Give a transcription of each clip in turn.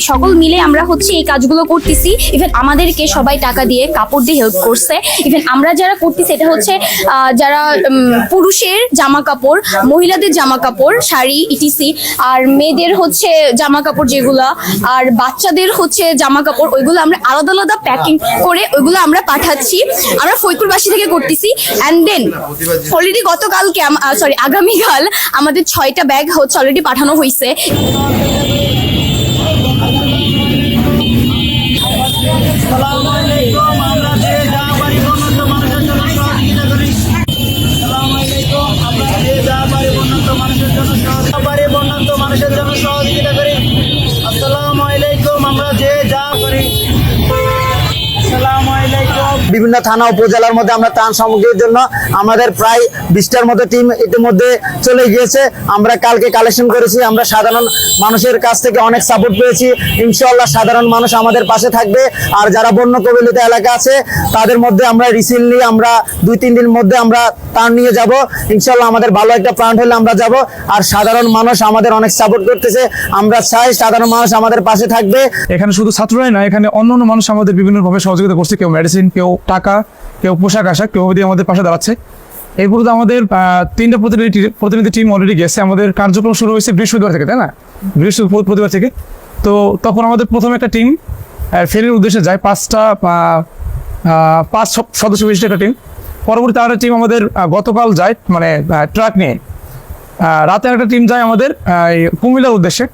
সকল মিলে আমরা হচ্ছে এই কাজগুলো করতেছি। ইভেন আমাদেরকে সবাই টাকা দিয়ে কাপড় দিয়ে হেল্প করছে। ইভেন আমরা যারা করতেছি এটা হচ্ছে যারা পুরুষের জামা কাপড়, মহিলাদের জামা কাপড়, শাড়ি ইটিসি, আর মেয়েদের হচ্ছে জামা কাপড় যেগুলা, আর বাচ্চাদের হচ্ছে জামা কাপড়, ওইগুলো আমরা আলাদা আলাদা প্যাকিং করে ওইগুলো আমরা পাঠাচ্ছি। আমরা ফরিদপুরবাসী থেকে করতেছি। অ্যান্ড দেন অলরেডি গতকালকে আগামীকাল আমাদের 6টা ব্যাগ হচ্ছে অলরেডি পাঠানো হয়েছে। মানুষের জন্য সহযোগিতা করি। আসসালামু আলাইকুম। আমরা যে যা করি। আসসালামু আলাইকুম। বিভিন্ন থানা উপজেলার মধ্যে আমরা ত্রাণ সামগ্রীর জন্য আমাদের প্রায় 20টার মতো টিম ইতিমধ্যে চলে গিয়েছে। আমরা কালকে কালেকশন করেছি। আমরা সাধারণ মানুষের কাছ থেকে অনেক সাপোর্ট পেয়েছি। ইনশাআল্লাহ সাধারণ মানুষ আমাদের পাশে থাকবে। আর যারা বন্য কবলিত এলাকা আছে তাদের মধ্যে আমরা রিসেন্টলি আমরা 2-3 দিনের মধ্যে আমরা ত্রাণ নিয়ে যাব। ইনশাআল্লাহ আমাদের ভালো একটা প্ল্যান হলে আমরা যাব। আর সাধারণ মানুষ আমাদের অনেক সাপোর্ট করতেছে। আমরা চাই সাধারণ মানুষ আমাদের পাশে থাকবে। এখানে শুধু ছাত্ররাই না, এখানে অন্যান্য মানুষ আমাদের বিভিন্নভাবে সহযোগিতা করছে। কেউ মেডিসিন, কেউ টাকা, কেউ পোশাক আশাক, কেউ দিয়ে আমাদের পাশে দাঁড়াচ্ছে। এরপরে তো আমাদের 3টা প্রতিনিধি টিম অলরেডি গেছে। আমাদের কার্যক্রম শুরু হয়েছে বৃহস্পতিবার থেকে, তাই না? বৃহস্পতিবার থেকে। তো তখন আমাদের প্রথমে একটা টিম ফেরির উদ্দেশ্যে যায়, 5 সদস্য বিশিষ্ট একটা টিম। পরবর্তী আরেকটা টিম আমাদের গতকাল যায়, মানে ট্রাক নিয়ে। রাতে একটা টিম যায় আমাদের কুমিল্লার উদ্দেশ্যে।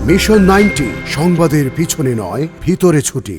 মিশন 90 সংবাদের পিছনে নয়, ভিতরে ছুটি।